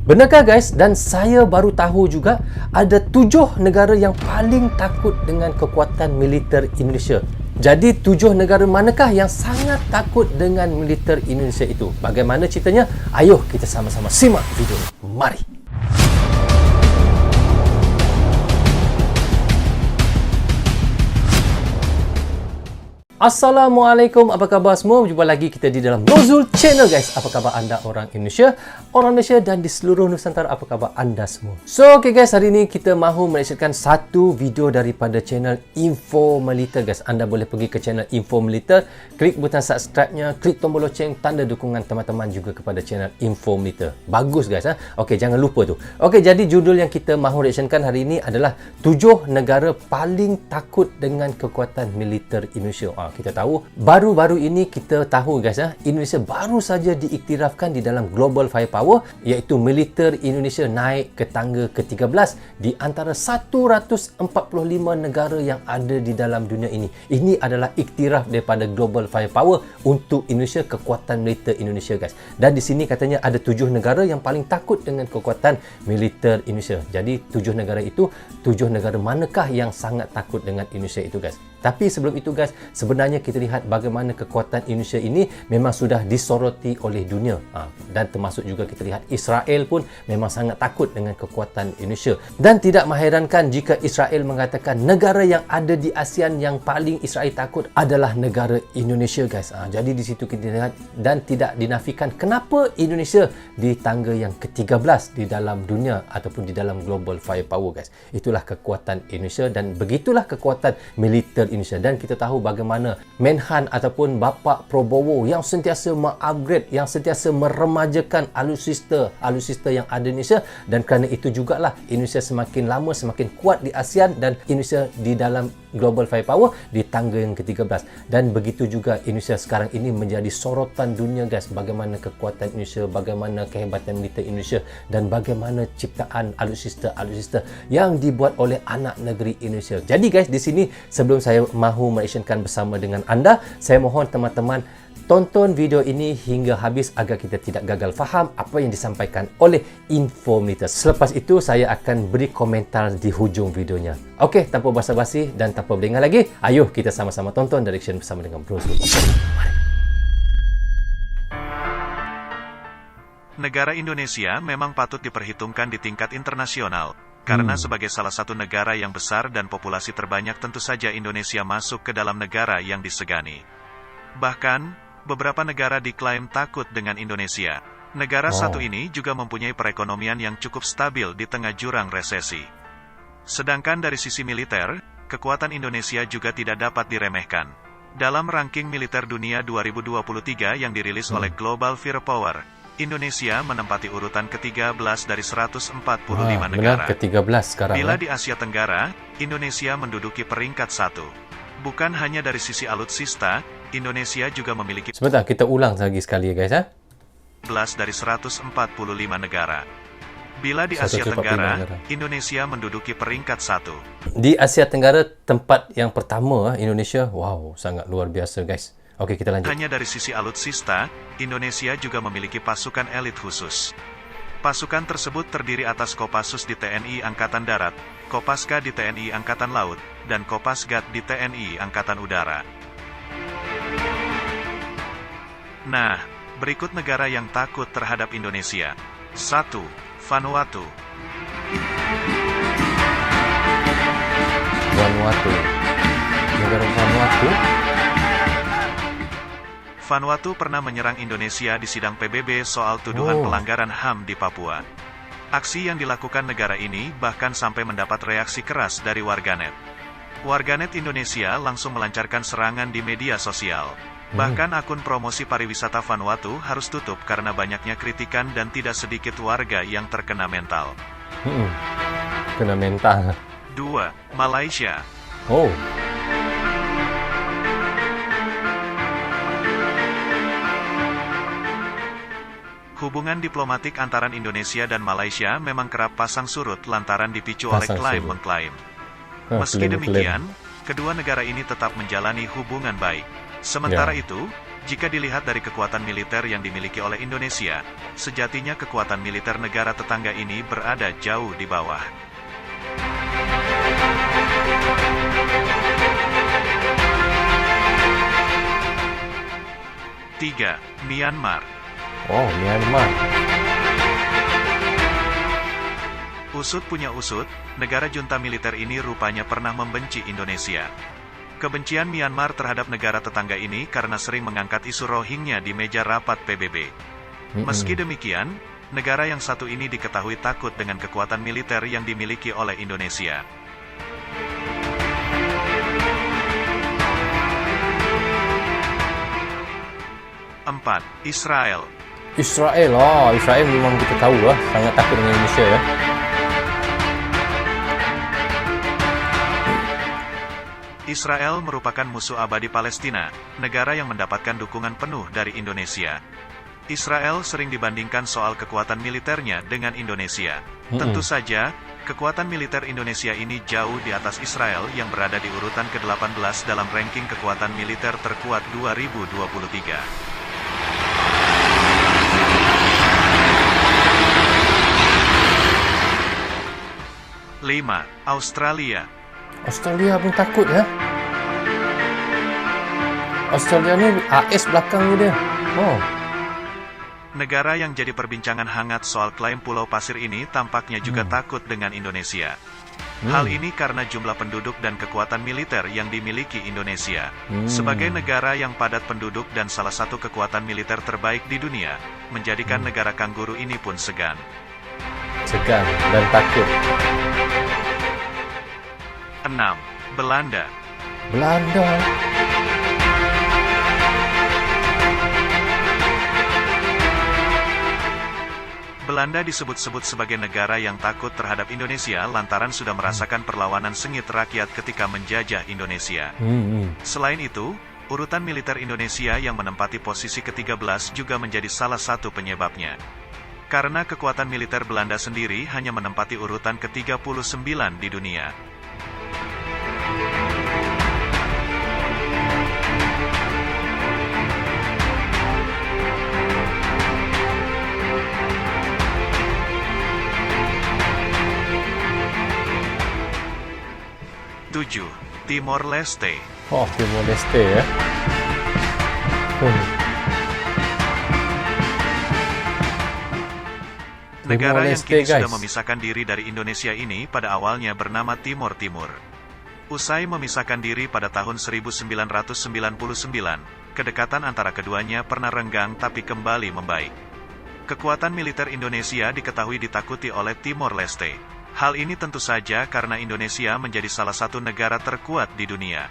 Benarkah guys? Dan saya baru tahu juga ada 7 negara yang paling takut dengan kekuatan militer Indonesia. Jadi 7 negara manakah yang sangat takut dengan militer Indonesia itu? Bagaimana ceritanya? Ayo kita sama-sama simak video ini. Mari. Assalamualaikum, apa khabar semua? Berjumpa lagi kita di dalam Nozul Channel guys. Apa khabar anda orang Indonesia, orang Malaysia dan di seluruh Nusantara? Apa khabar anda semua? So okay guys, hari ini kita mahu menasyatkan satu video daripada channel Info Militer guys. Anda boleh pergi ke channel Info Militer, klik butang subscribe-nya, klik tombol loceng, tanda dukungan teman-teman juga kepada channel Info Militer. Bagus guys ha. Okey, jangan lupa tu. Okey, jadi judul yang kita mahu reactionkan hari ini adalah 7 negara paling takut dengan kekuatan militer Indonesia. Kita tahu baru-baru ini kita tahu guys Indonesia baru saja diiktirafkan di dalam Global Firepower, iaitu militer Indonesia naik ke tangga ke-13 di antara 145 negara yang ada di dalam dunia ini. Ini adalah iktiraf daripada Global Firepower untuk Indonesia, kekuatan militer Indonesia guys. Dan di sini katanya ada 7 negara yang paling takut dengan kekuatan militer Indonesia. Jadi 7 negara itu, 7 negara manakah yang sangat takut dengan Indonesia itu guys? Tapi sebelum itu guys, sebenarnya kita lihat bagaimana kekuatan Indonesia ini memang sudah disoroti oleh dunia. Dan termasuk juga kita lihat Israel pun memang sangat takut dengan kekuatan Indonesia. Dan tidak mengherankan jika Israel mengatakan negara yang ada di ASEAN yang paling Israel takut adalah negara Indonesia guys. Jadi di situ kita lihat dan tidak dinafikan kenapa Indonesia di tangga yang ke-13 di dalam dunia ataupun di dalam Global Firepower guys. Itulah kekuatan Indonesia dan begitulah kekuatan militer Indonesia. Dan kita tahu bagaimana Menhan ataupun Bapa Prabowo yang sentiasa mengupgrade, yang sentiasa meremajakan alutsista yang ada di Indonesia, dan kerana itu jugalah Indonesia semakin lama semakin kuat di ASEAN dan Indonesia di dalam Global Firepower di tangga yang ke-13. Dan begitu juga Indonesia sekarang ini menjadi sorotan dunia guys, bagaimana kekuatan Indonesia, bagaimana kehebatan militer Indonesia dan bagaimana ciptaan alutsista yang dibuat oleh anak negeri Indonesia. Jadi guys, di sini sebelum saya mahu mereactionkan bersama dengan anda, saya mohon teman-teman tonton video ini hingga habis agar kita tidak gagal faham apa yang disampaikan oleh Info Militer. Selepas itu saya akan beri komentar di hujung videonya. Okey, tanpa basa-basi dan tanpa berdengar lagi, ayo kita sama-sama tonton dan reaction bersama dengan Bro Zul. Negara Indonesia memang patut diperhitungkan di tingkat internasional. Karena sebagai salah satu negara yang besar dan populasi terbanyak, tentu saja Indonesia masuk ke dalam negara yang disegani. Bahkan, beberapa negara diklaim takut dengan Indonesia. Negara satu ini juga mempunyai perekonomian yang cukup stabil di tengah jurang resesi. Sedangkan dari sisi militer, kekuatan Indonesia juga tidak dapat diremehkan. Dalam ranking militer dunia 2023 yang dirilis oleh Global Firepower, Indonesia menempati urutan ke-13 dari 145 negara. Benar, ke-13 sekarang. Bila di Asia Tenggara, Indonesia menduduki peringkat 1. Bukan hanya dari sisi alutsista, Indonesia juga memiliki Sebentar, kita ulang lagi sekali ya guys 11 dari 145 negara. Bila di Asia Tenggara, Indonesia menduduki peringkat 1. Di Asia Tenggara tempat yang pertama Indonesia. Wow, sangat luar biasa guys. Okey, kita lanjut. Hanya dari sisi alutsista, Indonesia juga memiliki pasukan elit khusus. Pasukan tersebut terdiri atas Kopassus di TNI Angkatan Darat, Kopaska di TNI Angkatan Laut, dan Kopasgat di TNI Angkatan Udara. Nah, berikut negara yang takut terhadap Indonesia. 1. Vanuatu. Negara Vanuatu. Vanuatu pernah menyerang Indonesia di sidang PBB soal tuduhan pelanggaran HAM di Papua. Aksi yang dilakukan negara ini bahkan sampai mendapat reaksi keras dari warganet. Warganet Indonesia langsung melancarkan serangan di media sosial. Bahkan akun promosi pariwisata Vanuatu harus tutup karena banyaknya kritikan dan tidak sedikit warga yang terkena mental. Kena mental. 2. Malaysia. Hubungan diplomatik antara Indonesia dan Malaysia memang kerap pasang surut lantaran dipicu oleh klaim-mengklaim. Meski demikian, kedua negara ini tetap menjalani hubungan baik. Sementara itu, Jika dilihat dari kekuatan militer yang dimiliki oleh Indonesia, sejatinya kekuatan militer negara tetangga ini berada jauh di bawah. Tiga, Myanmar. Oh, Myanmar. Usut punya usut, negara junta militer ini rupanya pernah membenci Indonesia. Kebencian Myanmar terhadap negara tetangga ini karena sering mengangkat isu Rohingya di meja rapat PBB. Meski demikian, negara yang satu ini diketahui takut dengan kekuatan militer yang dimiliki oleh Indonesia. Empat, Israel. Israel. Oh, Israel memang kita tahu lah, sangat takut dengan Indonesia ya. Israel merupakan musuh abadi Palestina, negara yang mendapatkan dukungan penuh dari Indonesia. Israel sering dibandingkan soal kekuatan militernya dengan Indonesia. Tentu saja, kekuatan militer Indonesia ini jauh di atas Israel yang berada di urutan ke-18 dalam ranking kekuatan militer terkuat 2023. 5. Australia. Australia pun takut ya. Australia ni AS belakang ni dia. Oh. Negara yang jadi perbincangan hangat soal klaim Pulau Pasir ini tampaknya juga takut dengan Indonesia. Hal ini karena jumlah penduduk dan kekuatan militer yang dimiliki Indonesia. Sebagai negara yang padat penduduk dan salah satu kekuatan militer terbaik di dunia, menjadikan negara kanguru ini pun segan. Segan dan takut. 6. Belanda. Belanda. Belanda disebut-sebut sebagai negara yang takut terhadap Indonesia lantaran sudah merasakan perlawanan sengit rakyat ketika menjajah Indonesia. Selain itu, urutan militer Indonesia yang menempati posisi ke-13 juga menjadi salah satu penyebabnya. Karena kekuatan militer Belanda sendiri hanya menempati urutan ke-39 di dunia. Tujuh, Timor Leste. Oh, Timor Leste ya. Negara yang Leste, kini guys, sudah memisahkan diri dari Indonesia ini pada awalnya bernama Timor Timur. Usai memisahkan diri pada tahun 1999, kedekatan antara keduanya pernah renggang tapi kembali membaik. Kekuatan militer Indonesia diketahui ditakuti oleh Timor Leste. Hal ini tentu saja karena Indonesia menjadi salah satu negara terkuat di dunia.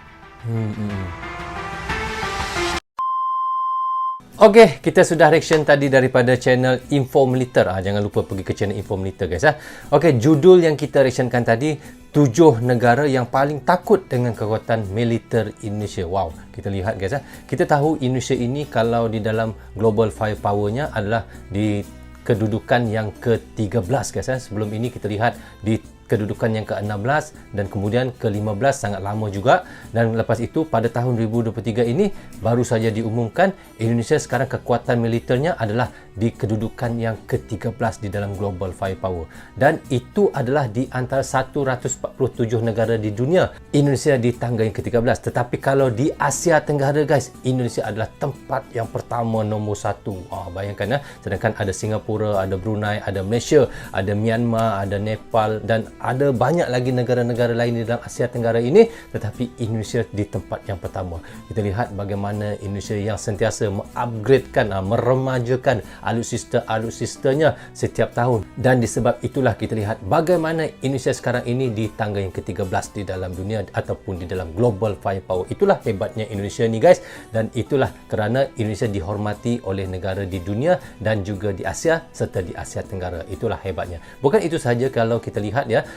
Okey, kita sudah reaction tadi daripada channel Info Militer. Jangan lupa pergi ke channel Info Militer guys. Okey, judul yang kita reactionkan tadi, 7 negara yang paling takut dengan kekuatan militer Indonesia. Wow, kita lihat guys. Kita tahu Indonesia ini kalau di dalam global firepower-nya adalah di kedudukan yang ke-13 guys. Sebelum ini kita lihat di kedudukan yang ke-16 dan kemudian ke-15, sangat lama juga. Dan lepas itu pada tahun 2023 ini baru saja diumumkan Indonesia sekarang kekuatan militernya adalah di kedudukan yang ke-13 di dalam global firepower. Dan itu adalah di antara 147 negara di dunia. Indonesia di tangga yang ke-13. Tetapi kalau di Asia Tenggara guys, Indonesia adalah tempat yang pertama nombor 1. Bayangkan ya. Sedangkan ada Singapura, ada Brunei, ada Malaysia, ada Myanmar, ada Nepal dan ada banyak lagi negara-negara lain di dalam Asia Tenggara ini, tetapi Indonesia di tempat yang pertama. Kita lihat bagaimana Indonesia yang sentiasa mengupgradekan, meremajakan alutsista-alutsistanya setiap tahun. Dan disebab itulah kita lihat bagaimana Indonesia sekarang ini di tangga yang ke-13 di dalam dunia ataupun di dalam global firepower. Itulah hebatnya Indonesia ni guys, dan itulah kerana Indonesia dihormati oleh negara di dunia dan juga di Asia serta di Asia Tenggara. Itulah hebatnya. Bukan itu sahaja kalau kita lihat ya,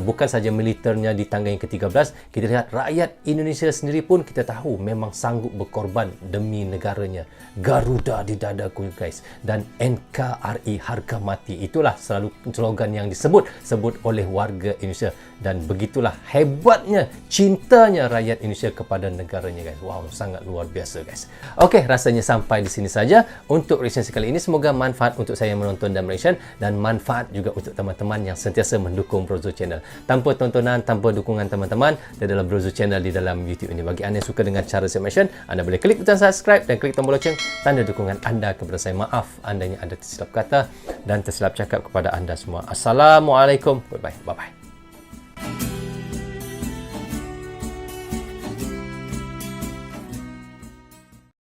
Bukan saja militernya di tangga yang ke-13, kita lihat rakyat Indonesia sendiri pun kita tahu memang sanggup berkorban demi negaranya. Garuda di dadaku guys, dan NKRI harga mati. Itulah selalu slogan yang disebut oleh warga Indonesia, dan begitulah hebatnya cintanya rakyat Indonesia kepada negaranya guys. Wow, sangat luar biasa guys. Okey, rasanya sampai di sini saja untuk reaction sekali ini. Semoga manfaat untuk saya menonton dan reaction, dan manfaat juga untuk teman-teman yang sentiasa mendukung Brozo Channel. Tanpa tontonan, tanpa dukungan teman-teman dalam Brozo Channel di dalam YouTube ini. Bagi anda yang suka dengan cara saya mention, anda boleh klik butang subscribe dan klik tombol loceng, tanda dukungan anda kepada saya. Maaf andainya ada tersilap kata dan tersilap cakap kepada anda semua. Assalamualaikum. Bye-bye. Bye-bye.